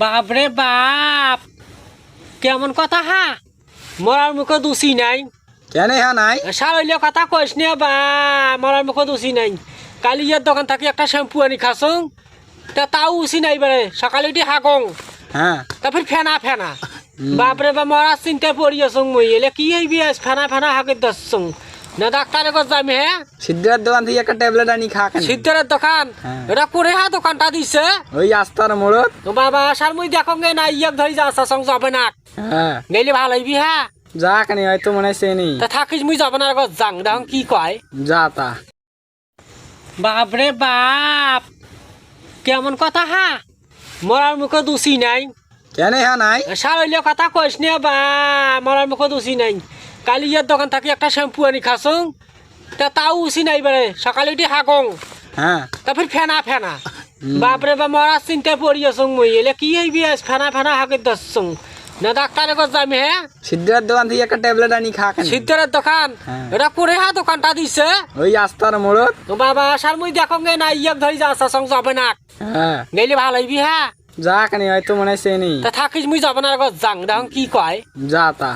বাপরে বাপ, কেমন কথা হা? মরার মুখে দোষী নাই। কেন হ্যাঁ নাই? সারইলে কথা কইস নে বা, মরার মুখে দোষী নাই। কালি ইয়ার দোকান থাকি একটা শ্যাম্পু আনি খাসং, তাও উচি নাই বারে। সকালে উঠি হাগং, হ্যাঁ তারপর ফেনা ফেনা। বাপরে বা, মরার চিন্তায় পড়ি আছং মই। এলে কি হইবি আজ ফেনা ফেনা হাগে দছং না? ডাক্তারের কাছে যাবি? হ্যাঁ, সিদ্ধার দোকান থেকে একটা ট্যাবলেট আনি খা কেন? সিদ্ধের দোকান। হ্যাঁ। এটা করে হা দোকানটা দিছে? ওই আস্তার মোড়ত। তো বাবা আসার মুই দেখোগে না, ইয়াক ধরি যা সঙ্গ যাবে না। হ্যাঁ গেলে ভালো হইবি। হ্যাঁ, যা কেন হয়তো মনে হয় চেনি। তা থাকিস মুই যাবে না যাং দেখুন কি কয়। যা তা। বাপরে বাপ, কেমন কথা হা? মরার মুখে দোষী নাই। কেন হ্যাঁ নাই? সারইলে কথা কইস নে বা, মরার মুখে দোষী নাই। কালি ইয়ার দোকান থাকি একটা শ্যাম্পু আনি খাসং, তাও উচি নাই বারে। সকালে উঠি হাগং, হ্যাঁ তারপর ফেনা ফেনা। বাপরে বা, মরার চিন্তায় পড়ি আছং মই। এলে কি হইবি আজ ফেনা ফেনা হাগে দছং না? ডাক্তারের কাছে যাবি? হ্যাঁ, সিদ্ধার দোকান থেকে একটা ট্যাবলেট আনি খা কেন? সিদ্ধের দোকান। হ্যাঁ। এটা করে হা দোকানটা দিছে? ওই আস্তার মোড়ত। তো বাবা আসার মুই দেখোগে না, ইয়াক ধরি যা সঙ্গ যাবে না। হ্যাঁ গেলে ভালো হইবি। হ্যাঁ, যা কেন হয়তো মনে হয় চেনি। তা থাকিস মুই যাবে না যাং দেখুন কি কয়। যা তা।